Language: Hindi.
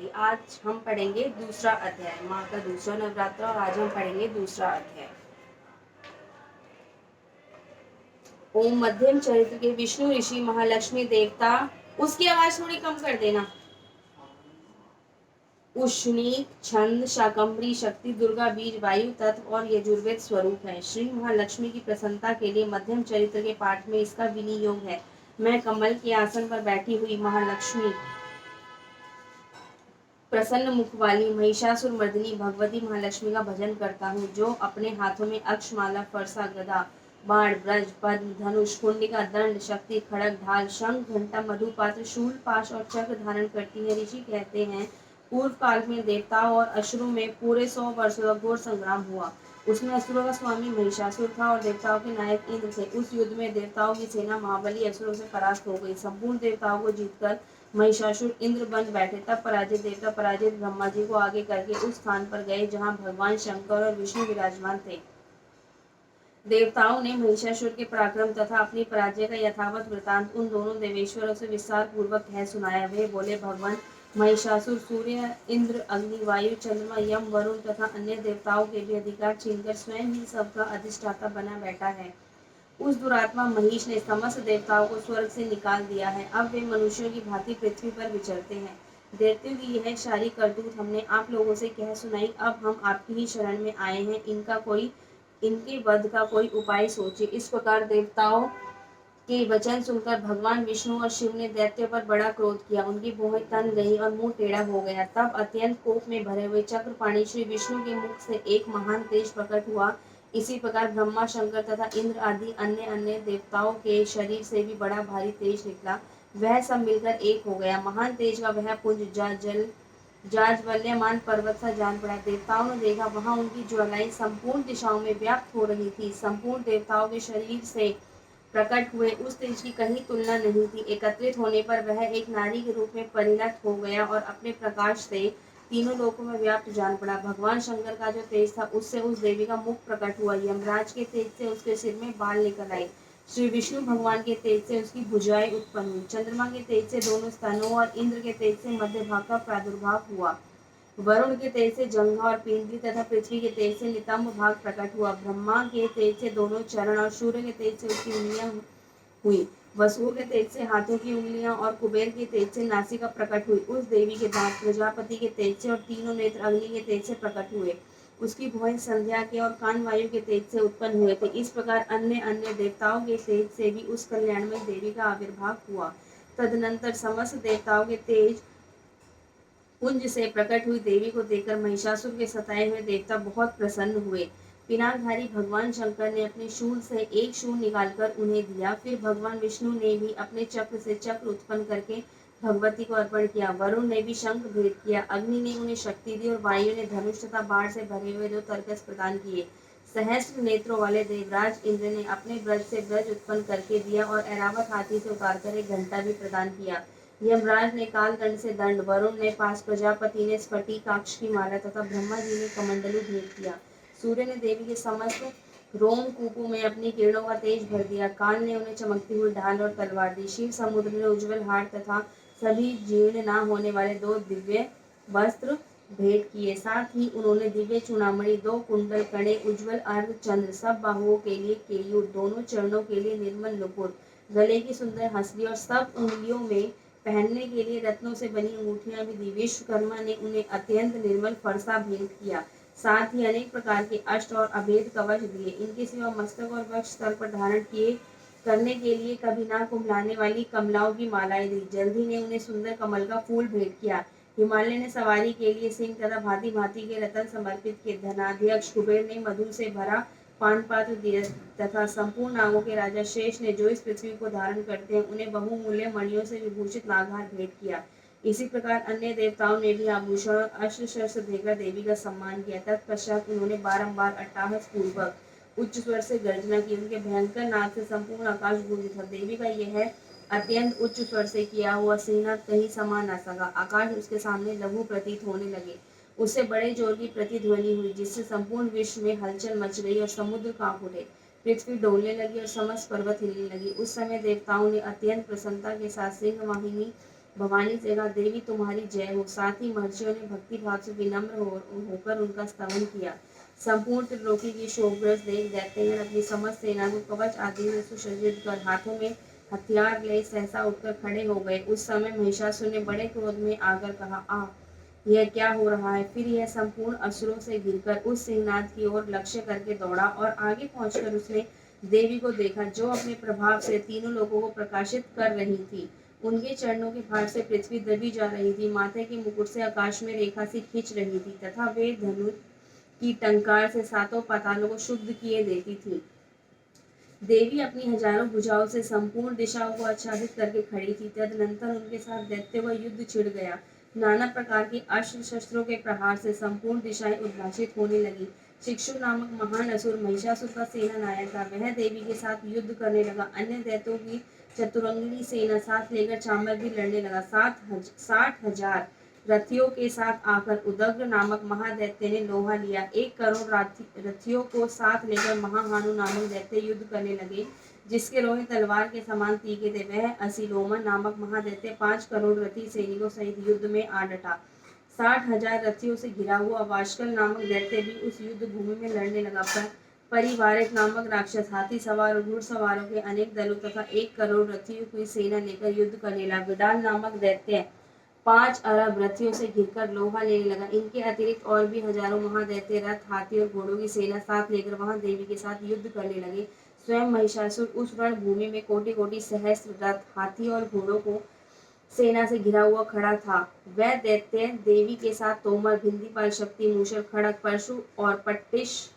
नवरात्रि। आज हम पढ़ेंगे दूसरा अध्याय, माँ का दूसरा नवरात्र, और आज हम पढ़ेंगे दूसरा अध्याय। ओम मध्यम चरित्र के विष्णु ऋषि महालक्ष्मी देवता, उसकी आवाज थोड़ी कम कर देना। उष्णीक छंद शाकंभरी शक्ति दुर्गा बीज वायु तत्व और यजुर्वेद स्वरूप है। श्री महालक्ष्मी की प्रसन्नता के लिए मध्यम चरित्र के पाठ में इसका विनियोग है। मैं कमल के आसन पर बैठी हुई महालक्ष्मी, प्रसन्न मुख वाली महिषासुर मर्दिनी भगवती महालक्ष्मी का भजन करता हूँ, जो अपने हाथों में अक्षमाला, फरसा, गदा, बाण, ब्रज, पद्म, धनुष, कुंडिका, दंड, शक्ति, खड़ग, ढाल, शंख, घंटा, मधुपात्र, शूल, पाश और चक्र धारण करती है। ऋषि कहते हैं, पूर्व काल में देवताओं और असुरों में पूरे 100 वर्षों का घोर संग्राम हुआ। उसमें असुरों का स्वामी महिषासुर था और देवताओं के नायक इंद्र थे। उस युद्ध में देवताओं की सेना महाबली असुरों से परास्त हो गई। संपूर्ण देवताओं को जीतकर महिषासुर इंद्र बन बैठे। तब पराजित देवता पराजित ब्रह्मा जी को आगे करके उस स्थान पर गए जहाँ भगवान शंकर और विष्णु विराजमान थे। देवताओं ने महिषासुर के पराक्रम तथा अपनी पराजय का यथावत वृतांत उन दोनों देवेश्वरों से विस्तार पूर्वक कह सुनाया। वे बोले, भगवान महिषासुर सूर्य, इंद्र, अग्नि, वायु, चंद्रमा, यम, वरुण तथा अन्य देवताओं के भी अधिकार छीनकर स्वयं ही सबका अधिष्ठाता बना बैठा है। उस दुरात्मा महिष ने समस्त देवताओं को स्वर्ग से निकाल दिया है। अब वे मनुष्यों की भांति पृथ्वी पर विचरते हैं। देवताओं की यह सारी करतूत हमने आप लोगों से कह सुनाई। अब हम आपकी ही शरण में आए हैं। इनके वध का कोई उपाय सोचिए। इस प्रकार देवताओं के वचन सुनकर भगवान विष्णु और शिव ने दैत्य पर बड़ा क्रोध किया। उनकी भौहें तन गई और मुंह टेढ़ा हो गया। तब अत्यंत कोप में भरे हुए चक्रपाणी श्री विष्णु के मुख से एक महान तेज प्रकट हुआ। इसी प्रकार ब्रह्मा, शंकर तथा इंद्र आदि अन्य अन्य देवताओं के शरीर से भी बड़ा भारी तेज निकला। वह सब मिलकर एक हो गया। महान तेज का वह पुंज जाज्वल्यमान पर्वत सा जान पड़ा। देवताओं ने देखा, वहां उनकी ज्वालाएं संपूर्ण दिशाओं में व्याप्त हो रही थी। संपूर्ण देवताओं के शरीर से प्रकट हुए उस तेज की कहीं तुलना नहीं थी। एकत्रित होने पर वह एक नारी के रूप में परिणत हो गया और अपने प्रकाश से तीनों लोकों में व्याप्त जान पड़ा। भगवान शंकर का जो तेज था, उससे उस देवी का मुख प्रकट हुआ। यमराज के तेज से उसके सिर में बाल निकल आए। श्री विष्णु भगवान के तेज से उसकी भुजाएं उत्पन्न हुई। चंद्रमा के तेज से दोनों स्तनों और इंद्र के तेज से मध्य भाग का प्रादुर्भाव हुआ। वरुण के तेज से जंघा और पिंडली तथा पृथ्वी के तेज से नितंब भाग प्रकट हुआ। ब्रह्मा के तेज से दोनों चरण और सूर्य के तेज से उसकी उंगलियां हुई। वसुओं के तेज से हाथों की उंगलियां और कुबेर के तेज से नासिका प्रकट हुई। उस देवी के दांत प्रजापति के तेज से और तीनों नेत्र अग्नि के तेज से प्रकट हुए। उसकी भुएं संध्या के और कान वायु के तेज से उत्पन्न हुए थे। इस प्रकार अन्य अन्य देवताओं के तेज से भी उस कल्याणमय देवी का आविर्भाव हुआ। तदनंतर समस्त देवताओं के तेज पुंज से प्रकट हुई देवी को देखकर महिषासुर के सताए हुए देवता बहुत प्रसन्न हुए। पिनाकधारी भगवान शंकर ने अपने शूल से एक शूल निकालकर उन्हें दिया। फिर भगवान विष्णु ने भी अपने चक्र से चक्र उत्पन्न करके भगवती को अर्पण किया। वरुण ने भी शंख भेद किया। अग्नि ने उन्हें शक्ति दी और वायु ने धनुष तथा बाण से भरे हुए 2 तरकस प्रदान किए। सहस्त्र नेत्रों वाले देवराज इंद्र ने अपने ब्रज से ब्रज उत्पन्न करके दिया और ऐरावत हाथी से उतारकर एक घंटा भी प्रदान किया। यमराज ने कालदंड से दंड, वरुण ने पास, प्रजापति ने स्फटिकाक्ष की माला तथा ब्रह्मा जी ने कमंडलू भेंट किया। सूर्य ने देवी के समस्त रोमकूपों में अपनी किरणों का तेज भर दिया। काल ने उन्हें चमकती हुई ढाल और तलवार दी। शिव समुद्र ने उज्ज्वल हार तथा सभी जीर्ण न होने वाले 2 दिव्य वस्त्र भेंट किए। साथ ही उन्होंने दिव्य चूड़ामणि, 2 कुंडल, कड़े, उज्ज्वल अर्ध चंद्र, सब बाहुओं के लिए केयूर, दोनों चरणों के लिए निर्मल नुपुर, गले की सुंदर हंसली और सब उंगलियों में पहनने के लिए रत्नों से बनी अंगूठियां भी दी। विश्वकर्मा ने उन्हें अत्यंत निर्मल फरसा भेंट किया। साथ ही अनेक प्रकार के अष्ट और अभेद कवच दिए। इनके सिवा मस्तक और वक्ष स्थल पर धारण किए करने के लिए कभी ना कुम्भलाने वाली कमलाओं की मालाएं दी। जल्दी ने उन्हें सुंदर कमल का फूल भेंट किया। हिमालय ने सवारी के लिए सिंह तथा भांति भांति के रतन समर्पित किए। धनाध्यक्ष कुबेर ने मधु से भरा पान पात्र दिए तथा संपूर्ण नागों के राजा शेष ने, जो इस पृथ्वी को धारण करते हैं, उन्हें बहुमूल्य मणियों से विभूषित नागहार भेंट किया। इसी प्रकार अन्य देवताओं ने भी आभूषण और अस्त्र शस्त्र देकर देवी का सम्मान किया। तत्पश्चात उन्होंने बारंबार अट्टहास पूर्वक उच्च स्वर से गर्जना की। उनके भयंकर नाद से संपूर्ण आकाश गूंजा था। देवी का यह अत्यंत उच्च स्वर से किया हुआ सिंहनाद कहीं समा न सका। आकाश उसके सामने लघु प्रतीत होने लगे। उससे बड़े जोर की प्रतिध्वनि हुई, जिससे संपूर्ण विश्व में हलचल मच गई और समुद्र कांप उठे। पृथ्वी डोलने लगी और समस्त पर्वत हिलने लगी। उस समय देवताओं ने अत्यंत प्रसन्नता के साथ सिंह वाहिनी भवानी से कहा, देवी तुम्हारी जय हो। साथ ही महर्षियों ने भक्ति भाव से विनम्र होकर उनका स्तवन किया। संपूर्ण त्रिलोकी की शोकग्रस्त देख दैत्यगण अपनी समस्त सेना को कवच आदि से सुसज्जित कर हाथों में हथियार ले सहसा उठकर खड़े हो गए। उस समय महिषासुर ने बड़े क्रोध में आकर कहा, आ यह क्या हो रहा है। फिर यह संपूर्ण असुरों से घिरकर उस सिंहनाद की ओर लक्ष्य करके दौड़ा और आगे पहुंचकर उसने देवी को देखा, जो अपने प्रभाव से तीनों लोगों को प्रकाशित कर रही थी। उनके चरणों के भार से पृथ्वी दबी जा रही थी, माथे के मुकुट से आकाश में रेखा सी खींच रही थी तथा वे धनुष की टंकार से सातों पातालों को शुद्ध किए देती थी। देवी अपनी हजारों भुजाओं से संपूर्ण दिशाओं को आच्छादित करके खड़ी थी। तदनंतर उनके साथ दैत्यों का युद्ध छिड़ गया। नाना प्रकार के अस्त्र शस्त्रों के प्रहार से संपूर्ण दिशाएं उद्भासित होने लगी। शिक्षु नामक महान असुर महिषासुर का सेना नायक था, वह देवी के साथ युद्ध करने लगा। अन्य दैत्यों की चतुरंगी सेना साथ लेकर चांबर भी लड़ने लगा। 60,000 रथियों के साथ आकर उदग्र नामक महादैत्य ने लोहा लिया। 1 करोड़ रथियों को साथ लेकर महाहानु नामक दैत्य युद्ध करने लगे, जिसके रोहे तलवार के समान तीखे थे। वह असिलोमन नामक महादैत्य 5 करोड़ रथी सैनिकों सहित युद्ध में आ डटा। 60,000 रथियों से घिरा हुआ वाशकल नामक दैत्य भी उस युद्ध भूमि में लड़ने लगा। परिवारित नामक राक्षस हाथी सवार और घुड़सवारों के अनेक दलों तथा 1 करोड़ रथियों की सेना लेकर युद्ध करने लगा। विडाल नामक दैत्य 5 अरब रथियों से घिरकर लोहा लेने लगा। इनके अतिरिक्त और भी हजारों महादैत्य रथ, हाथी और घोड़ों की सेना साथ लेकर वहां देवी के साथ युद्ध करने लगे। स्वयं महिषासुर उस रणभूमि में कोटि कोटि सहस्त्र रथ, हाथी और घोड़ों को सेना से घिरा हुआ खड़ा था। वह दैत्य देवी के साथ तोमर, भिंदीपाल, शक्ति, मूषक, खड़ग, परशु और पट्टिश